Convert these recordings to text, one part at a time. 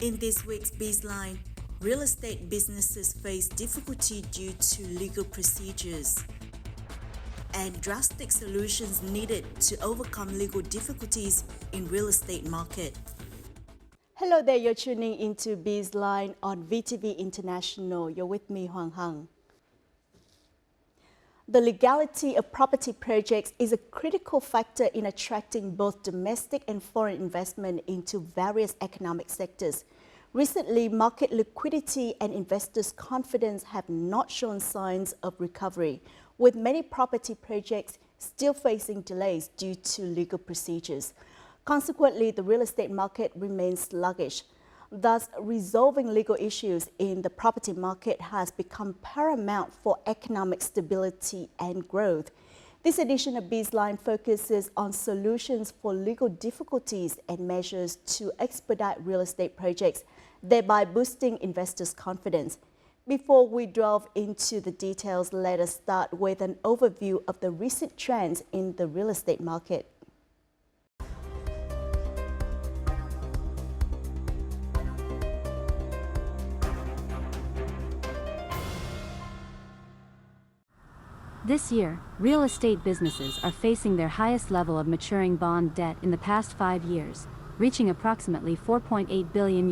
In this week's Bizline, real estate businesses face difficulty due to legal procedures and drastic solutions needed to overcome legal difficulties in real estate market. Hello there, you're tuning into Bizline on VTV International. You're with me, Hoàng Hằng. The legality of property projects is a critical factor in attracting both domestic and foreign investment into various economic sectors. Recently, market liquidity and investors' confidence have not shown signs of recovery, with many property projects still facing delays due to legal procedures. Consequently, the real estate market remains sluggish. Thus, resolving legal issues in the property market has become paramount for economic stability and growth. This edition of Bizline focuses on solutions for legal difficulties and measures to expedite real estate projects, thereby boosting investors' confidence. Before we delve into the details, let us start with an overview of the recent trends in the real estate market. This year, real estate businesses are facing their highest level of maturing bond debt in the past 5 years, reaching approximately $4.8 billion.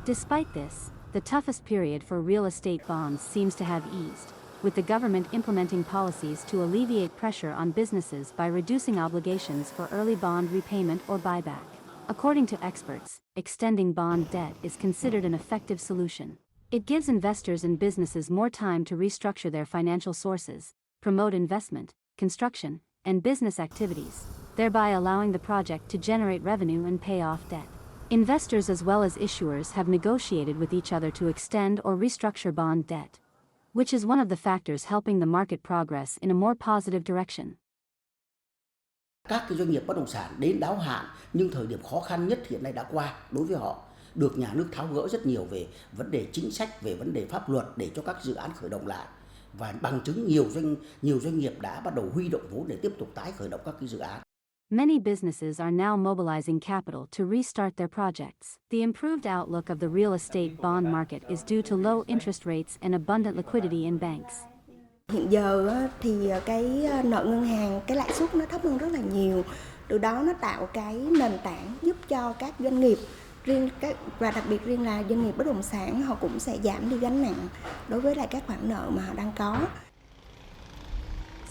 Despite this, the toughest period for real estate bonds seems to have eased, with the government implementing policies to alleviate pressure on businesses by reducing obligations for early bond repayment or buyback. According to experts, extending bond debt is considered an effective solution. It gives investors and businesses more time to restructure their financial sources, promote investment, construction, and business activities, thereby allowing the project to generate revenue and pay off debt. Investors as well as issuers have negotiated with each other to extend or restructure bond debt, which is one of the factors helping the market progress in a more positive direction. Các doanh nghiệp bất động sản đến đáo hạn nhưng thời điểm khó khăn nhất hiện nay đã qua đối với họ, được nhà nước tháo gỡ rất nhiều về vấn đề chính sách, về vấn đề pháp luật để cho các dự án khởi động lại, và bằng chứng nhiều doanh nghiệp đã bắt đầu huy động vốn để tiếp tục tái khởi động các dự án. Many businesses are now mobilizing capital to restart their projects. The improved outlook of the real estate bond market is due to low interest rates and abundant liquidity in banks. Hiện giờ thì cái nợ ngân hàng, cái lãi suất nó thấp hơn rất là nhiều. Từ đó nó tạo cái nền tảng giúp cho các doanh nghiệp và đặc biệt riêng là doanh nghiệp bất động sản, họ cũng sẽ giảm đi gánh nặng đối với lại các khoản nợ mà họ đang có.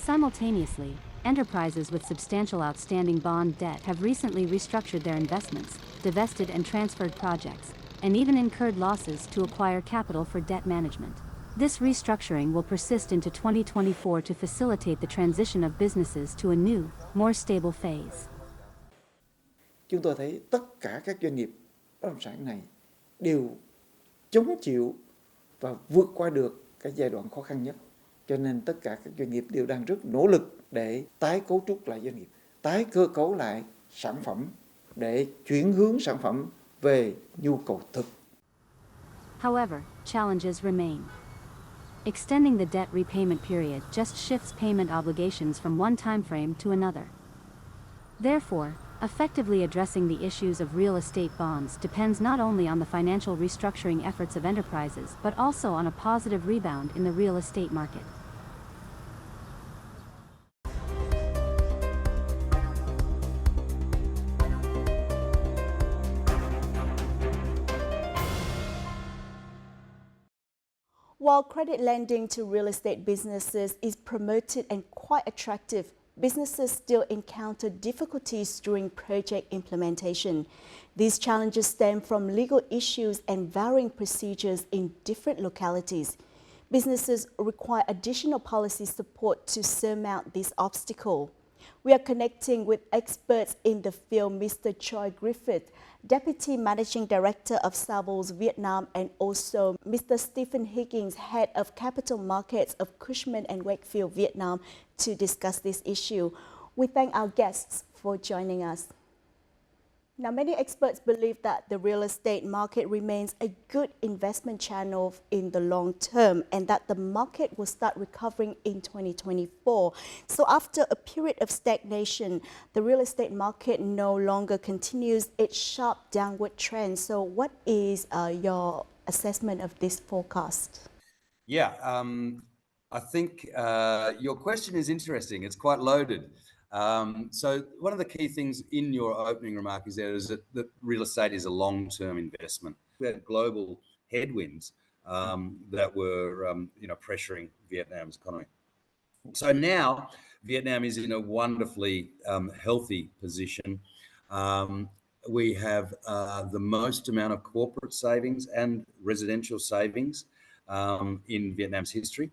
Simultaneously, enterprises with substantial outstanding bond debt have recently restructured their investments, divested and transferred projects, and even incurred losses to acquire capital for debt management. This restructuring will persist into 2024 to facilitate the transition of businesses to a new, more stable phase. Chúng tôi thấy tất cả các doanh nghiệp bất động sản này đều chống chịu và vượt qua được cái giai đoạn khó khăn nhất. Cho nên tất cả các doanh nghiệp đều đang rất nỗ lực để tái cấu trúc lại doanh nghiệp, tái cơ cấu lại sản phẩm để chuyển hướng sản phẩm về nhu cầu thực. However, challenges remain. Extending the debt repayment period just shifts payment obligations from one time frame to another. Therefore, effectively addressing the issues of real estate bonds depends not only on the financial restructuring efforts of enterprises but also on a positive rebound in the real estate market. While credit lending to real estate businesses is promoted and quite attractive, businesses still encounter difficulties during project implementation. These challenges stem from legal issues and varying procedures in different localities. Businesses require additional policy support to surmount this obstacle. We are connecting with experts in the field, Mr. Choi Griffith, Deputy Managing Director of Savills Vietnam, and also Mr. Stephen Higgins, Head of Capital Markets of Cushman & Wakefield Vietnam, to discuss this issue. We thank our guests for joining us. Now, many experts believe that the real estate market remains a good investment channel in the long term and that the market will start recovering in 2024. So after a period of stagnation, the real estate market no longer continues its sharp downward trend. So what is your assessment of this forecast? Yeah, I think your question is interesting. It's quite loaded. So one of the key things in your opening remark is that real estate is a long-term investment. We had global headwinds that were, pressuring Vietnam's economy. So now Vietnam is in a wonderfully healthy position. We have the most amount of corporate savings and residential savings in Vietnam's history.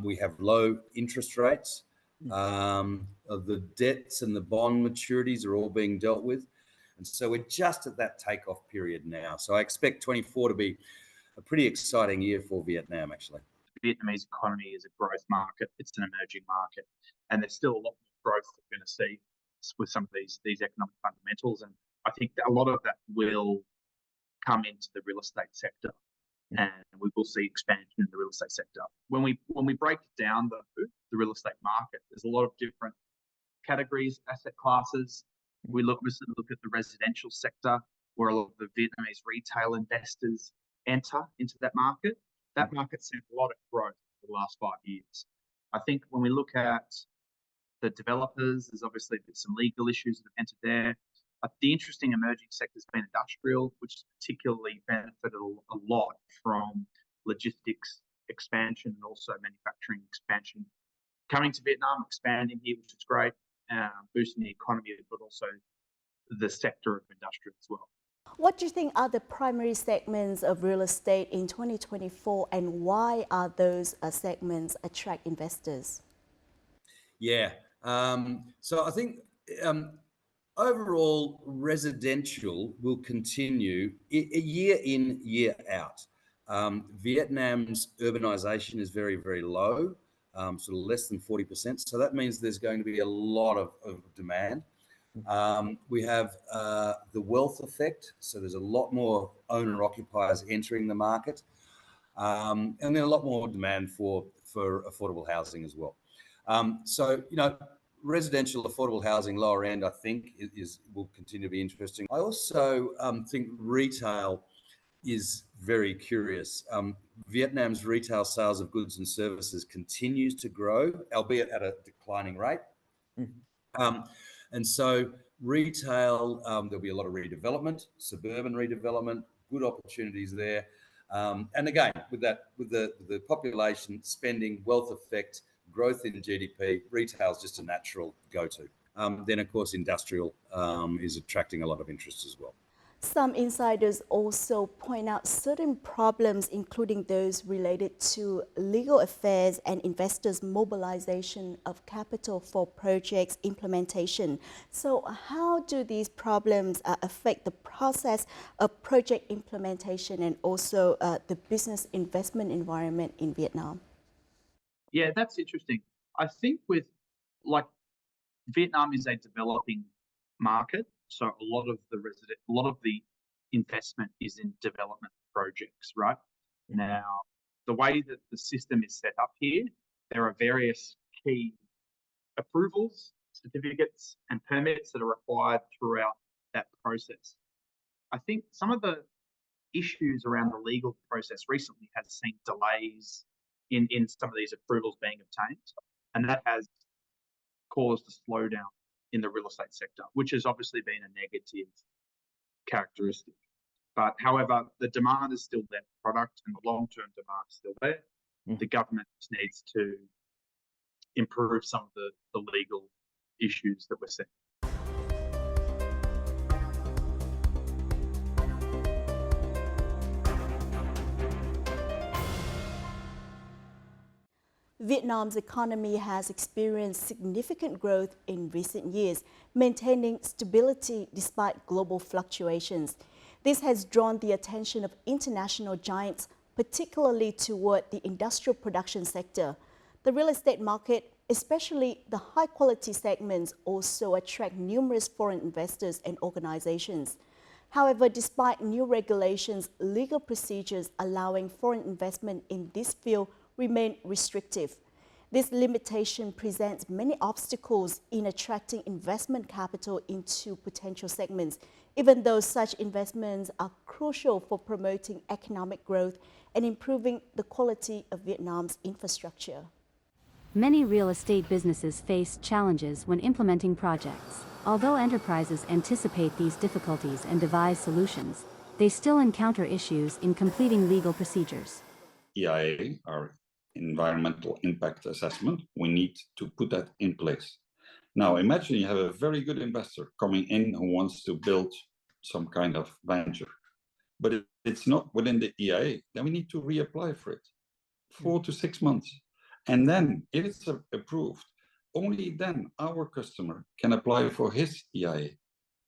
We have low interest rates. The debts and the bond maturities are all being dealt with. And so we're just at that takeoff period now. So I expect 24 to be a pretty exciting year for Vietnam, actually. The Vietnamese economy is a growth market. It's an emerging market. And there's still a lot more growth that we're going to see with some of these economic fundamentals. And I think that a lot of that will come into the real estate sector. And we will see expansion in the real estate sector. When we break down the real estate market, there's a lot of different categories, asset classes. We look at the residential sector, where a lot of the Vietnamese retail investors enter into that market. That market's seen a lot of growth for the last 5 years. I think when we look at the developers, there's obviously some legal issues that have entered there. The interesting emerging sector has been industrial, which has particularly benefited a lot from logistics expansion and also manufacturing expansion. Coming to Vietnam, expanding here, which is great, boosting the economy, but also the sector of industrial as well. What do you think are the primary segments of real estate in 2024 and why are those segments attract investors? Yeah, so I think overall, residential will continue year in, year out. Vietnam's urbanization is very, very low, sort of less than 40%. So that means there's going to be a lot of demand. We have the wealth effect. So there's a lot more owner-occupiers entering the market. And then a lot more demand for affordable housing as well. So, residential affordable housing, lower end, I think, will continue to be interesting. I also think retail is very curious. Vietnam's retail sales of goods and services continues to grow, albeit at a declining rate. And so retail, there'll be a lot of redevelopment, suburban redevelopment, good opportunities there. And again, with the population spending, wealth effect, growth in GDP, retail is just a natural go-to. Then, of course, industrial is attracting a lot of interest as well. Some insiders also point out certain problems, including those related to legal affairs and investors' mobilization of capital for projects implementation. So how do these problems affect the process of project implementation and also the business investment environment in Vietnam? Yeah, that's interesting. I think Vietnam is a developing market, so a lot of the investment is in development projects, right? Now, the way that the system is set up here, there are various key approvals, certificates, and permits that are required throughout that process. I think some of the issues around the legal process recently has seen delays in some of these approvals being obtained, and that has caused a slowdown in the real estate sector, which has obviously been a negative characteristic. But however, the demand is still there for product and the long-term demand is still there. The government just needs to improve some of the legal issues that we're seeing. Vietnam's economy has experienced significant growth in recent years, maintaining stability despite global fluctuations. This has drawn the attention of international giants, particularly toward the industrial production sector. The real estate market especially the high-quality segments also attract numerous foreign investors and organizations. However, despite new regulations, legal procedures allowing foreign investment in this field remain restrictive. This limitation presents many obstacles in attracting investment capital into potential segments, even though such investments are crucial for promoting economic growth and improving the quality of Vietnam's infrastructure. Many real estate businesses face challenges when implementing projects. Although enterprises anticipate these difficulties and devise solutions, they still encounter issues in completing legal procedures. EIA, our environmental impact assessment, we need to put that in place. Now, imagine you have a very good investor coming in who wants to build some kind of venture, but if it's not within the EIA, then we need to reapply for it, 4 to 6 months. And then, if it's approved, only then our customer can apply for his EIA,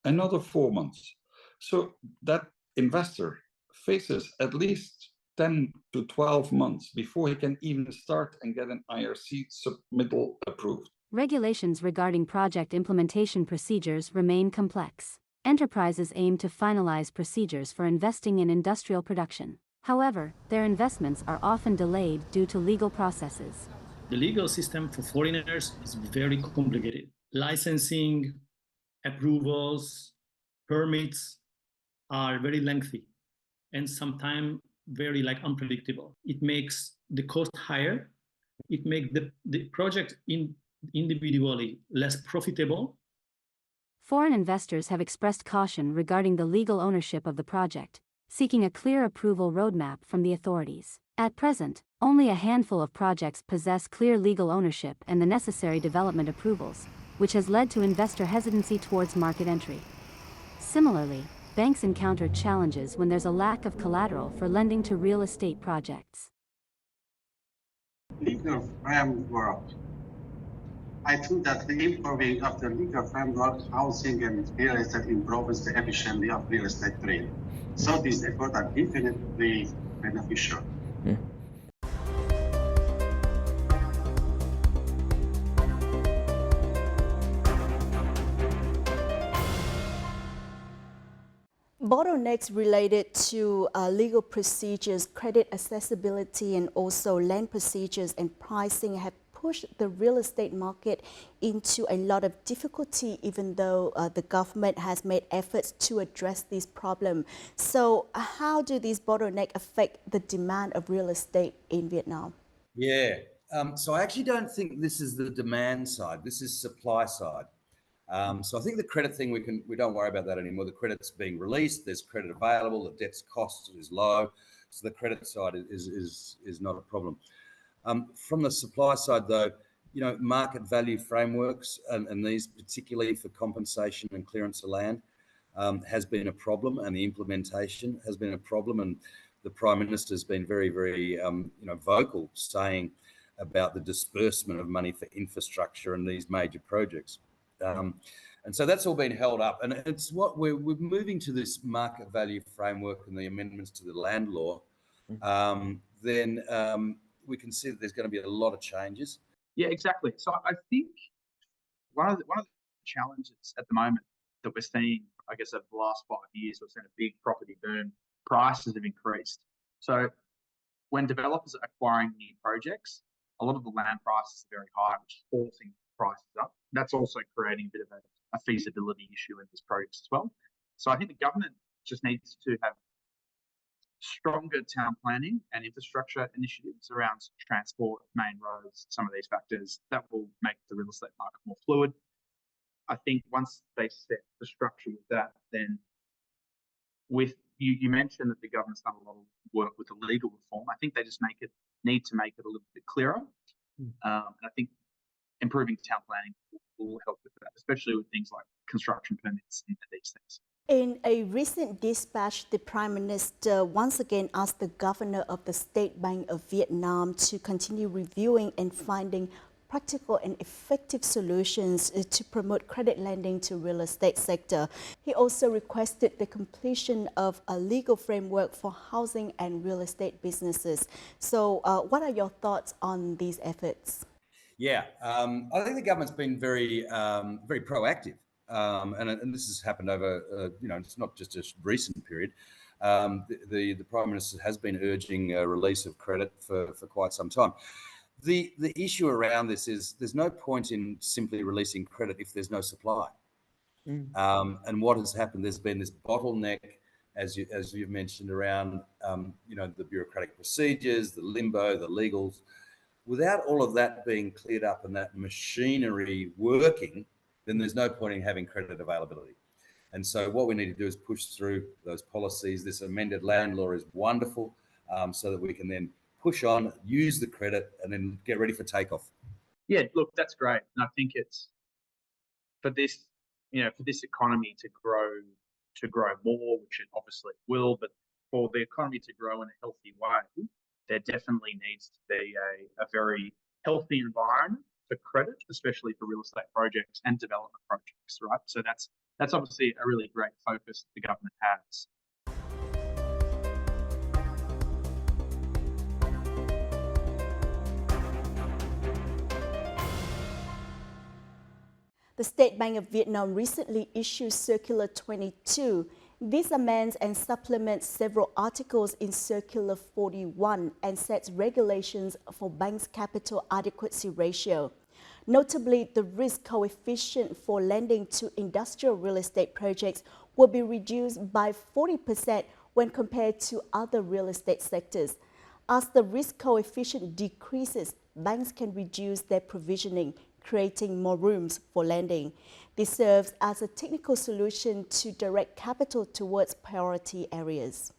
another 4 months. So that investor faces at least 10 to 12 months before he can even start and get an IRC submittal approved. Regulations regarding project implementation procedures remain complex. Enterprises aim to finalize procedures for investing in industrial production. However, their investments are often delayed due to legal processes. The legal system for foreigners is very complicated. Licensing, approvals, permits are very lengthy and sometimes very unpredictable. It makes the cost higher. It makes the project individually less profitable. Foreign investors have expressed caution regarding the legal ownership of the project, seeking a clear approval roadmap from the authorities. At present, only a handful of projects possess clear legal ownership and the necessary development approvals, which has led to investor hesitancy towards market entry. Similarly, banks encounter challenges when there's a lack of collateral for lending to real estate projects. Legal framework. I think that the improving of the legal framework, housing and real estate improves the efficiency of real estate trade. So these efforts are definitely beneficial. Bottlenecks related to legal procedures, credit accessibility, and also land procedures and pricing have pushed the real estate market into a lot of difficulty, even though the government has made efforts to address these problems. So how do these bottlenecks affect the demand of real estate in Vietnam? Yeah, so I actually don't think this is the demand side. This is supply side. So I think the credit thing, we don't worry about that anymore. The credit's being released, there's credit available, the debt's cost is low, so the credit side is not a problem. From the supply side, though, market value frameworks and these particularly for compensation and clearance of land has been a problem, and the implementation has been a problem. And the Prime Minister's been very, very vocal, saying about the disbursement of money for infrastructure and these major projects. And so that's all been held up, and it's what we're moving to this market value framework and the amendments to the land law. Then we can see that there's going to be a lot of changes. Yeah, exactly. So I think one of the challenges at the moment that we're seeing, I guess, over the last 5 years, we've seen a big property boom. Prices have increased. So when developers are acquiring new projects, a lot of the land prices are very high, which is forcing prices up. That's also creating a bit of a feasibility issue in these projects as well. So I think the government just needs to have stronger town planning and infrastructure initiatives around transport, main roads, some of these factors that will make the real estate market more fluid. I think once they set the structure with that, then with you mentioned that the government's done a lot of work with the legal reform. I think they just need to make it a little bit clearer. And I think improving town planning will help with that, especially with things like construction permits and these things. In a recent dispatch, the Prime Minister once again asked the Governor of the State Bank of Vietnam to continue reviewing and finding practical and effective solutions to promote credit lending to real estate sector. He also requested the completion of a legal framework for housing and real estate businesses. So what are your thoughts on these efforts? Yeah, I think the government's been very, very proactive, and this has happened over, it's not just a recent period. The Prime Minister has been urging a release of credit for quite some time. The issue around this is there's no point in simply releasing credit if there's no supply. And what has happened, there's been this bottleneck, as you've mentioned, around the bureaucratic procedures, the limbo, the legals. Without all of that being cleared up and that machinery working, then there's no point in having credit availability. And so what we need to do is push through those policies. This amended land law is wonderful, so that we can then push on, use the credit, and then get ready for takeoff. Yeah, look, that's great. And I think it's for this economy to grow more, which it obviously will, but for the economy to grow in a healthy way, there definitely needs to be a very healthy environment for credit, especially for real estate projects and development projects, right? So that's obviously a really great focus that the government has. The State Bank of Vietnam recently issued Circular 22. This amends and supplements several articles in Circular 41 and sets regulations for banks' capital adequacy ratio. Notably, the risk coefficient for lending to industrial real estate projects will be reduced by 40% when compared to other real estate sectors. As the risk coefficient decreases, banks can reduce their provisioning, creating more rooms for lending. This serves as a technical solution to direct capital towards priority areas.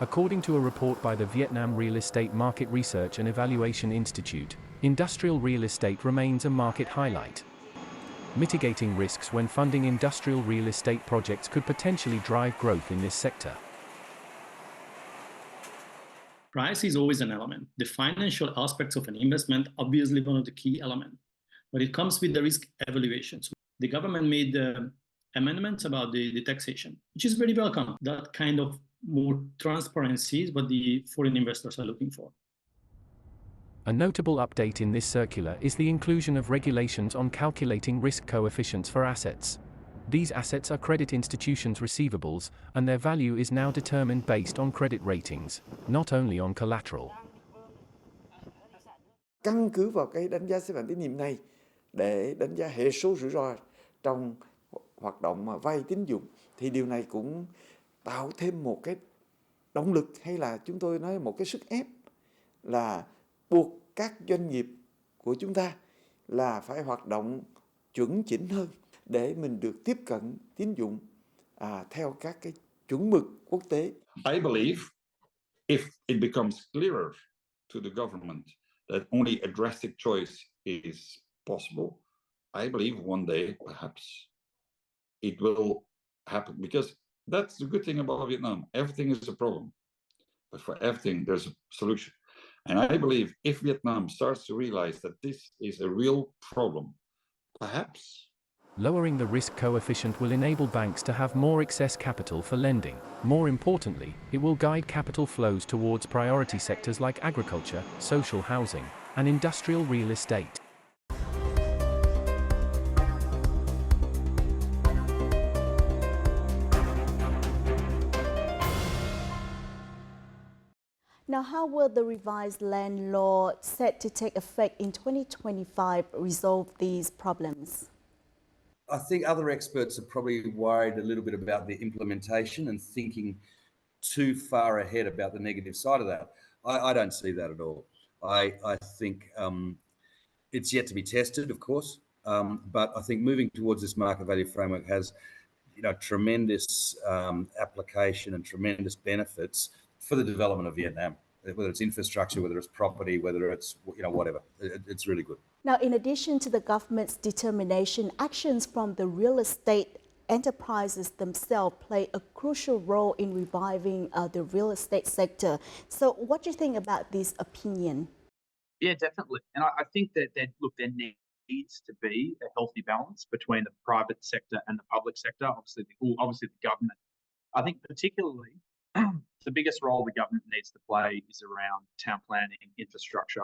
According to a report by the Vietnam Real Estate Market Research and Evaluation Institute, industrial real estate remains a market highlight. Mitigating risks when funding industrial real estate projects could potentially drive growth in this sector. Price is always an element. The financial aspects of an investment obviously one of the key elements, but it comes with the risk evaluation. So the government made amendments about the taxation, which is very welcome. That kind of more transparency is what the foreign investors are looking for. A notable update in this circular is the inclusion of regulations on calculating risk coefficients for assets. These assets are credit institutions' receivables, and their value is now determined based on credit ratings, not only on collateral. Căn cứ vào cái đánh giá xếp hạng tín nhiệm này để đánh giá hệ số rủi ro trong hoạt động mà vay tín dụng, thì điều này cũng tạo thêm một cái động lực, hay là chúng tôi nói một cái sức ép, là buộc các doanh nghiệp của chúng ta là phải hoạt động chuẩn chỉnh hơn để mình được tiếp cận tín dụng theo các cái chuẩn mực quốc tế. I believe if it becomes clearer to the government that only a drastic choice is possible, I believe one day perhaps it will happen, because that's the good thing about Vietnam. Everything is a problem, but for everything there's a solution. And I believe if Vietnam starts to realize that this is a real problem, perhaps lowering the risk coefficient will enable banks to have more excess capital for lending. More importantly, it will guide capital flows towards priority sectors like agriculture, social housing, and industrial real estate. Now, how will the revised land law set to take effect in 2025 resolve these problems? I think other experts are probably worried a little bit about the implementation and thinking too far ahead about the negative side of that. I don't see that at all. I think it's yet to be tested, of course, but I think moving towards this market value framework has, tremendous application and tremendous benefits for the development of Vietnam, whether it's infrastructure, whether it's property, whether it's, whatever. It's really good. Now, in addition to the government's determination, actions from the real estate enterprises themselves play a crucial role in reviving the real estate sector. So what do you think about this opinion? Yeah, definitely. And I think that there needs to be a healthy balance between the private sector and the public sector. Obviously the government. I think particularly the biggest role the government needs to play is around town planning, infrastructure,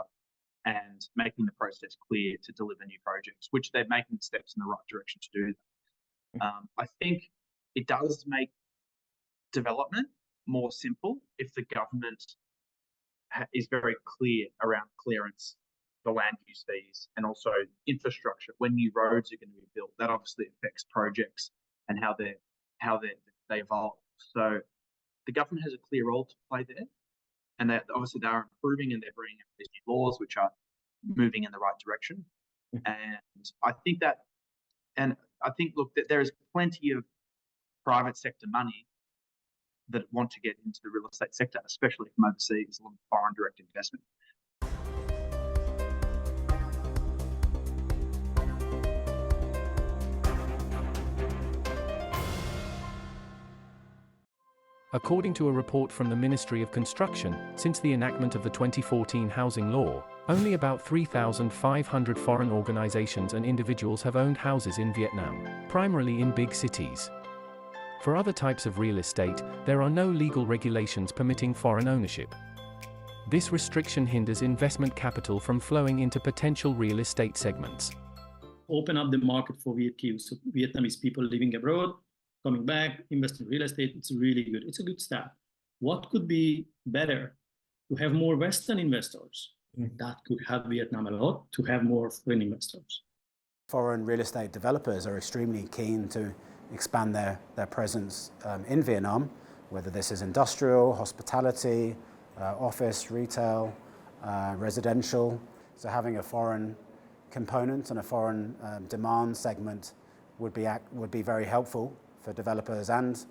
and making the process clear to deliver new projects, which they're making steps in the right direction to do that. I think it does make development more simple if the government is very clear around clearance, the land use fees, and also infrastructure. When new roads are going to be built, that obviously affects projects and how they evolve. So the government has a clear role to play there, and they are improving, and they're bringing up these new laws which are moving in the right direction. And I think look, that there is plenty of private sector money that want to get into the real estate sector, especially from overseas, a lot of foreign direct investment. According to a report from the Ministry of Construction, since the enactment of the 2014 housing law, only about 3,500 foreign organizations and individuals have owned houses in Vietnam, primarily in big cities. For other types of real estate, there are no legal regulations permitting foreign ownership. This restriction hinders investment capital from flowing into potential real estate segments. Open up the market for VTV, so Vietnamese people living abroad, coming back, invest in real estate. It's really good. It's a good start. What could be better? To have more Western investors. That could help Vietnam a lot, to have more foreign investors. Foreign real estate developers are extremely keen to expand their presence in Vietnam, whether this is industrial, hospitality, office, retail, residential. So having a foreign component and a foreign demand segment would be very helpful for developers and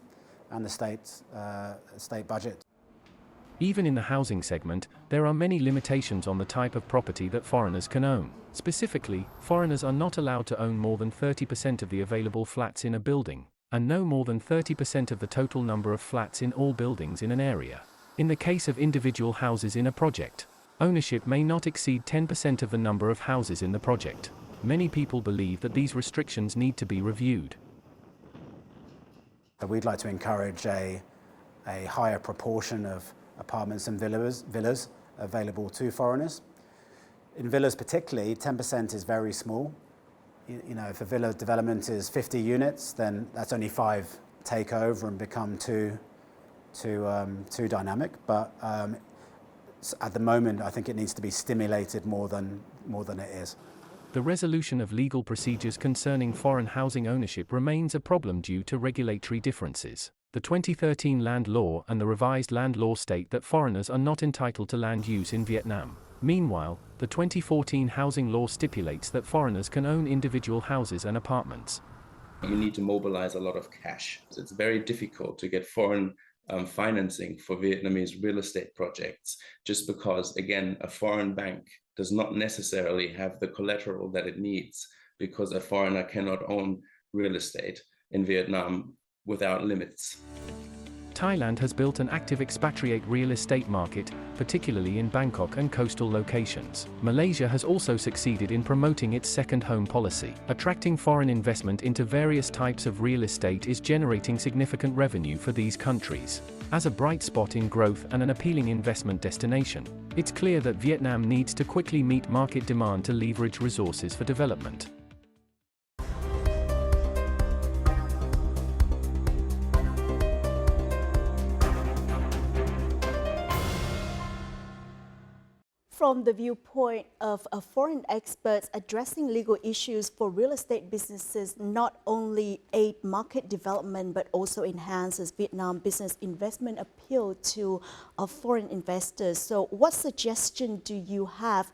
the state budget. Even in the housing segment, there are many limitations on the type of property that foreigners can own. Specifically, foreigners are not allowed to own more than 30% of the available flats in a building, and no more than 30% of the total number of flats in all buildings in an area. In the case of individual houses in a project, ownership may not exceed 10% of the number of houses in the project. Many people believe that these restrictions need to be reviewed. We'd like to encourage a higher proportion of apartments and villas available to foreigners. In villas particularly, 10% is very small. You know, if a villa development is 50 units, then that's only 5 take over and become too dynamic. But at the moment, I think it needs to be stimulated more than it is. The resolution of legal procedures concerning foreign housing ownership remains a problem due to regulatory differences. The 2013 land law and the revised land law state that foreigners are not entitled to land use in Vietnam. Meanwhile, the 2014 housing law stipulates that foreigners can own individual houses and apartments. You need to mobilize a lot of cash. It's very difficult to get foreign financing for Vietnamese real estate projects, just because, again, a foreign bank does not necessarily have the collateral that it needs, because a foreigner cannot own real estate in Vietnam without limits. Thailand has built an active expatriate real estate market, particularly in Bangkok and coastal locations. Malaysia has also succeeded in promoting its second home policy. Attracting foreign investment into various types of real estate is generating significant revenue for these countries. As a bright spot in growth and an appealing investment destination, it's clear that Vietnam needs to quickly meet market demand to leverage resources for development. From the viewpoint of foreign experts, addressing legal issues for real estate businesses not only aid market development but also enhances Vietnam business investment appeal to foreign investors. So what suggestion do you have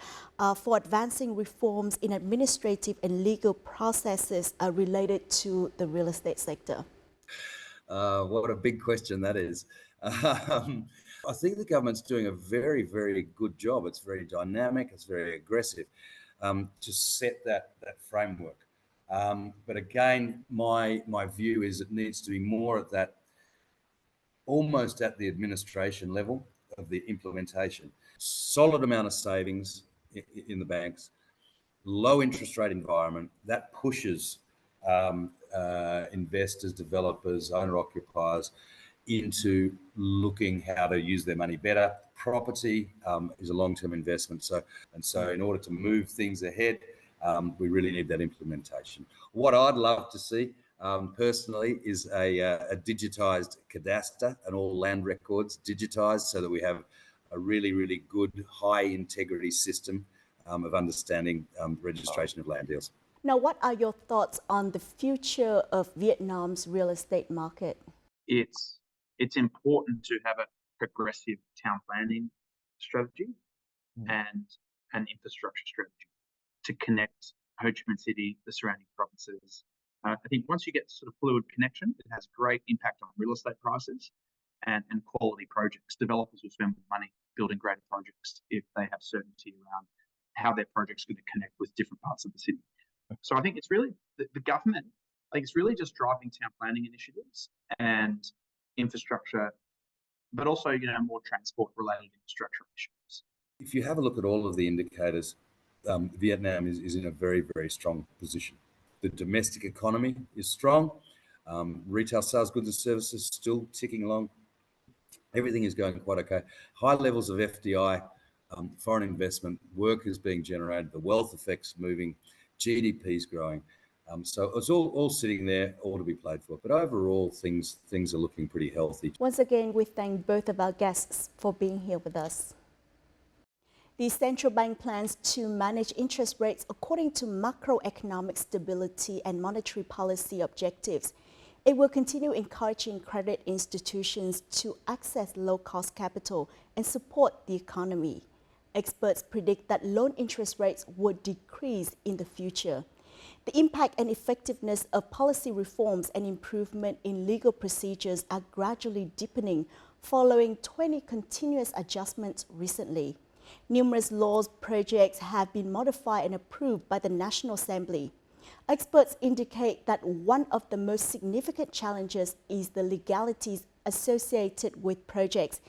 for advancing reforms in administrative and legal processes related to the real estate sector? What a big question that is. I think the government's doing a very, very good job. It's very dynamic, it's very aggressive to set that framework. But again, my view is it needs to be more at that, almost at the administration level of the implementation. Solid amount of savings in the banks, low interest rate environment, that pushes investors, developers, owner-occupiers into looking how to use their money better, property is a long-term investment. So in order to move things ahead, we really need that implementation. What I'd love to see personally is a digitised cadastre and all land records digitised, so that we have a really, really good high integrity system of understanding registration of land deals. Now, what are your thoughts on the future of Vietnam's real estate market? It's important to have a progressive town planning strategy and an infrastructure strategy to connect Ho Chi Minh City, the surrounding provinces. I think once you get sort of fluid connection, it has great impact on real estate prices and quality projects. Developers will spend more money building greater projects if they have certainty around how their project's going to connect with different parts of the city. So I think it's really the government, it's really just driving town planning initiatives and infrastructure, but also, more transport related infrastructure initiatives. If you have a look at all of the indicators, Vietnam is in a very, very strong position. The domestic economy is strong. Retail sales, goods and services still ticking along. Everything is going quite okay. High levels of FDI, foreign investment, work is being generated, the wealth effects moving, GDP is growing. So it's all sitting there, all to be played for. But overall, things are looking pretty healthy. Once again, we thank both of our guests for being here with us. The central bank plans to manage interest rates according to macroeconomic stability and monetary policy objectives. It will continue encouraging credit institutions to access low-cost capital and support the economy. Experts predict that loan interest rates would decrease in the future. The impact and effectiveness of policy reforms and improvement in legal procedures are gradually deepening following 20 continuous adjustments recently. Numerous laws projects have been modified and approved by the National Assembly. Experts indicate that one of the most significant challenges is the legalities associated with projects.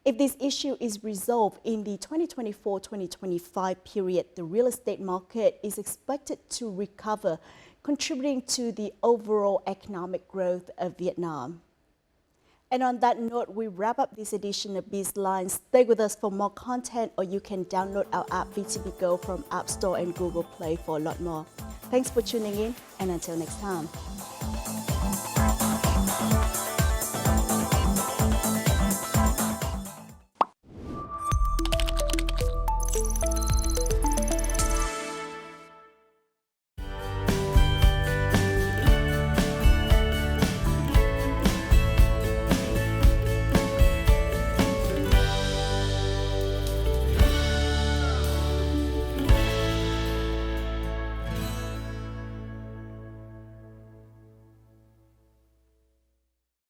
If this issue is resolved in the 2024-2025 period, the real estate market is expected to recover, contributing to the overall economic growth of Vietnam. And on that note, we wrap up this edition of Bizline. Stay with us for more content, or you can download our app VTVgo from App Store and Google Play for a lot more. Thanks for tuning in, and until next time.